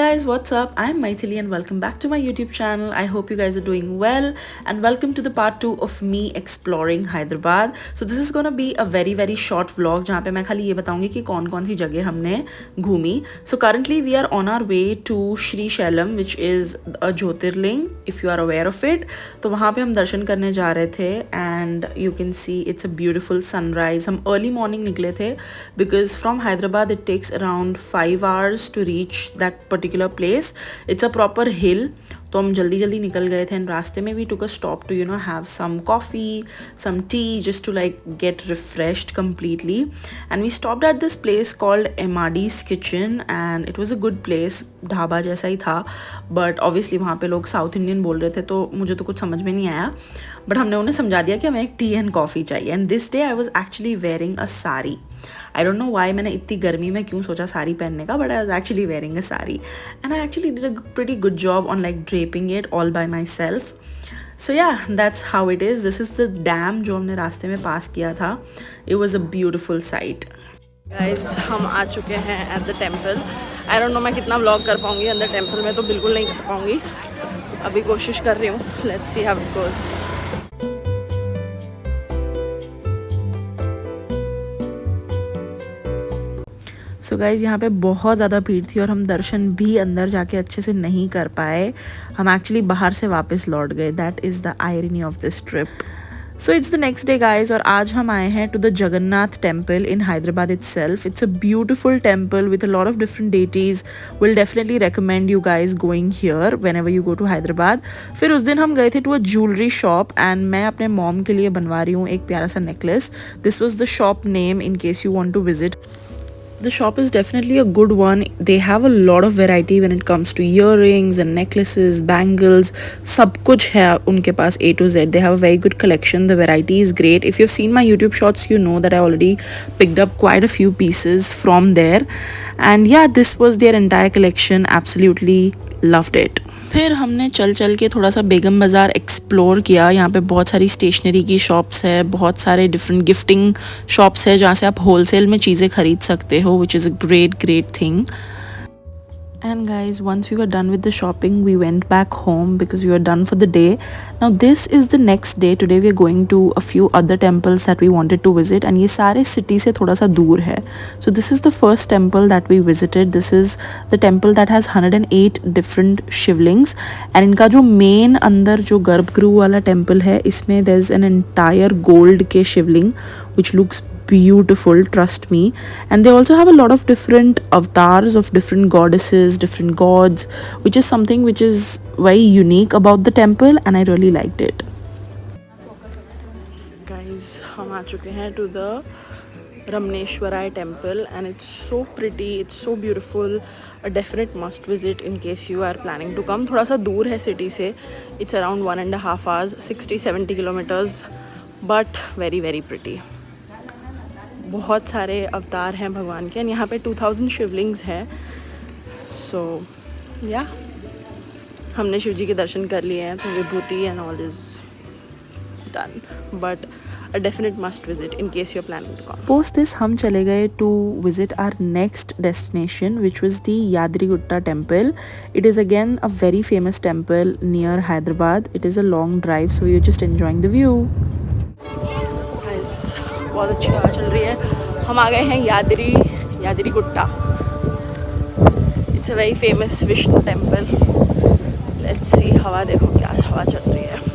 guys, what's up? I'm Maithili and welcome back to my YouTube channel. I hope you guys are doing well and welcome to the part 2 of me exploring Hyderabad. So this is gonna be a very short vlog जहाँ पे मैं खाली ये बताऊंगी कि कौन-कौन सी जगह हमने घूमी. So currently we are on our way to Sri Shailam, which is a Jyotirling if you are aware of it. तो वहाँ पे हम दर्शन करने जा रहे थे and you can see it's a beautiful sunrise. हम early morning निकले थे because from Hyderabad it takes around 5 hours to reach that particular place. It's a proper hill. तो हम जल्दी जल्दी निकल गए थे एंड रास्ते में we took a stop to have some coffee some tea just to like get refreshed completely and we stopped at this place called एमाडीज kitchen and it was a good place. Dhaba जैसा ही था but obviously वहाँ पे लोग south Indian बोल रहे थे तो मुझे तो कुछ समझ में नहीं आया बट हमने उन्हें समझा दिया कि हमें एक टी एंड कॉफ़ी चाहिए. And this day I was actually wearing a sari. I don't know why मैंने इतनी गर्मी में क्यों सोचा साड़ी पहनने का but I was actually wearing a sari and I actually did a pretty good job on like draping it all by myself. So yeah, that's how it is. This is the dam जो हमने रास्ते में पास किया था. It was a beautiful sight. Guys, हम आ चुके हैं at the temple. I don't know मैं कितना vlog कर पाऊँगी अंदर टेम्पल में तो बिल्कुल नहीं कर पाऊँगी. अभी कोशिश कर रही हूँ. Let's see how it goes. So guys यहाँ पे बहुत ज़्यादा भीड़ थी और हम दर्शन भी अंदर जाके अच्छे से नहीं कर पाए. हम एक्चुअली बाहर से वापस लौट गए. That is the irony of this trip. So it's the next day guys और आज हम आए हैं to the Jagannath temple in Hyderabad itself. It's a beautiful temple with a lot of different deities. Will definitely recommend you guys going here whenever you go to Hyderabad. फिर उस दिन हम गए थे to a jewellery shop and मैं अपने mom के लिए बनवा रही हूँ एक प्यारा सा necklace. This was the shop name in case you want to visit. The shop is definitely a good one. They have a lot of variety when it comes to earrings and necklaces, bangles. सब कुछ है उनके पास A to Z. They have a very good collection. The variety is great. If you've seen my YouTube shorts, you know that I already picked up quite a few pieces from there. And yeah, this was their entire collection. Absolutely loved it. फिर हमने चल के थोड़ा सा बेगम बाज़ार explore किया. यहाँ पे बहुत सारी स्टेशनरी की शॉप्स है, बहुत सारे डिफरेंट गिफ्टिंग शॉप्स है जहाँ से आप होलसेल में चीज़ें खरीद सकते हो, which is a great thing. And guys, once we were done with the shopping, we went back home because we were done for the day. Now this is the next day. Today we are going to a few other temples that we wanted to visit and ये सारे city से थोड़ा सा दूर है. So this is the first temple that we visited. This is the temple that has 108 different shivlings and इनका जो main अंदर जो गर्भगृह वाला temple है इसमें there's an entire gold के शिवलिंग which looks beautiful, trust me. And they also have a lot of different avatars of different goddesses, different gods, which is something which is very unique about the temple and I really liked it. Guys, हम आ चुके हैं to the Ramneshwarai temple and it's so pretty, it's so beautiful. A definite must visit in case you are planning to come. थोड़ा सा दूर है city से. It's around 1.5 hours, 60-70 kilometers, but very pretty. बहुत सारे अवतार हैं भगवान के एंड यहाँ पे 2000 शिवलिंग्स हैं. सो या हमने शिव जी के दर्शन कर लिए हैं तो vibhuti and all is done but a definite must visit in case you're planning to come. Post this हम चले गए to visit our next destination which was the Yadrigutta temple. It is again a very famous temple near Hyderabad. It is a long drive so you're just enjoying the view. बहुत अच्छी हवा चल रही है. हम आ गए हैं Yadagirigutta. It's a very famous Vishnu temple. Let's see. हवा देखो क्या हवा चल रही है.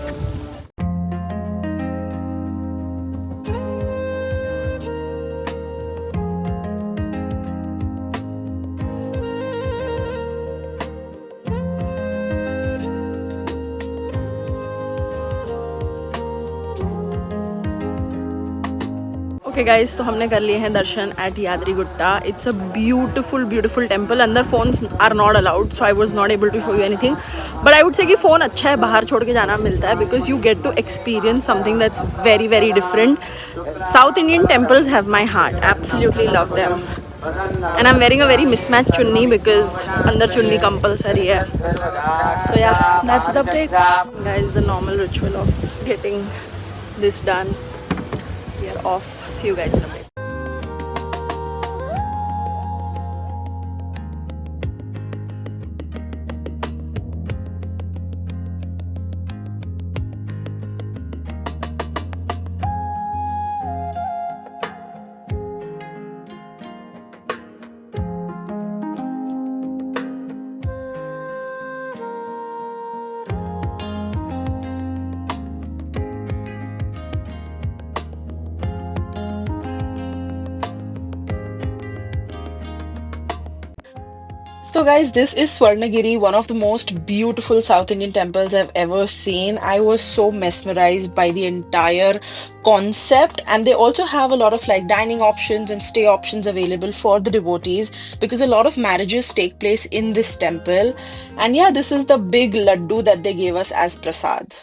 ओके गाइज, तो हमने कर लिए हैं दर्शन at Yadagirigutta. It's a beautiful temple. अंदर phones are not allowed so I was not able to show you anything but I would say कि फ़ोन अच्छा है बाहर छोड़ के जाना मिलता है because you get to experience something that's very different. South Indian temples have my heart. Absolutely love them and I am wearing a very mismatch chunni because अंदर चुन्नी कंपल्सरी है. So yeah that's the update. Guys, the normal ritual of getting this done. We are off. See you guys in a bit. So guys, this is Swarnagiri, one of the most beautiful South Indian temples I've ever seen. I was so mesmerized by the entire concept, and they also have a lot of like dining options and stay options available for the devotees because a lot of marriages take place in this temple. And yeah, this is the big laddu that they gave us as prasad.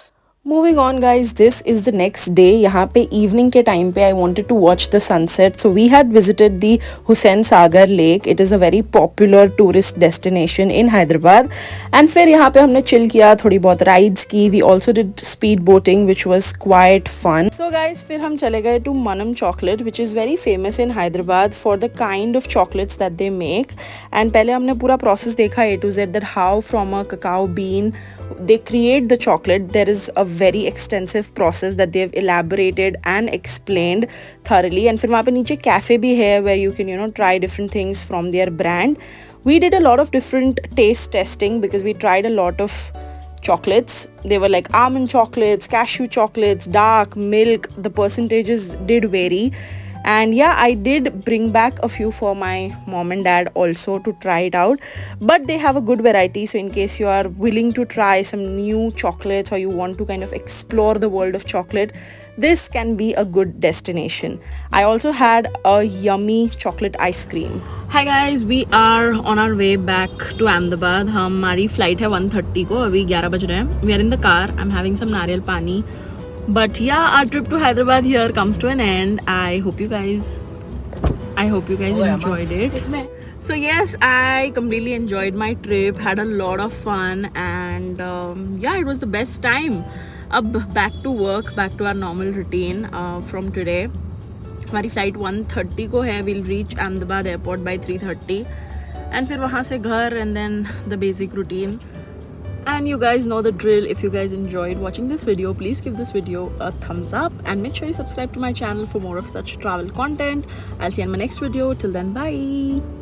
Moving on guys, this is the next day. यहाँ पे evening के time पे I wanted to watch the sunset. So we had visited the Hussain Sagar Lake. It is a very popular tourist destination in Hyderabad. And फिर यहाँ पे हमने chill किया, थोड़ी बहुत rides की. We also did speed boating which was quite fun. So guys, फिर हम चले गए to Manam Chocolate which is very famous in Hyderabad for the kind of chocolates that they make. And पहले हमने पूरा process देखा A to Z, that how from a cacao bean they create the chocolate. There is a very extensive process that they've elaborated and explained thoroughly. And फिर वहाँ पे नीचे cafe भी है where you can try different things from their brand. We did a lot of different taste testing because we tried a lot of chocolates. They were like almond chocolates, cashew chocolates, dark milk. The percentages did vary. And yeah, I did bring back a few for my mom and dad also to try it out, but they have a good variety. So in case you are willing to try some new chocolates or you want to kind of explore the world of chocolate, this can be a good destination. I also had a yummy chocolate ice cream. Hi guys, we are on our way back to Ahmedabad. हमारी flight है 1:30 को, अभी 11 बज रहे हैं. We are in the car. I'm having some नारियल पानी. But yeah, our trip to Hyderabad here comes to an end. I hope you guys enjoyed it. So yes, I completely enjoyed my trip, had a lot of fun, and yeah, it was the best time. Ab back to work, back to our normal routine from today. हमारी flight 1:30 को है. We'll reach Ahmedabad airport by 3:30, and फिर वहाँ से घर, and then the basic routine. And you guys know the drill. If you guys enjoyed watching this video, please give this video a thumbs up and make sure you subscribe to my channel for more of such travel content. I'll see you in my next video. Till then, bye.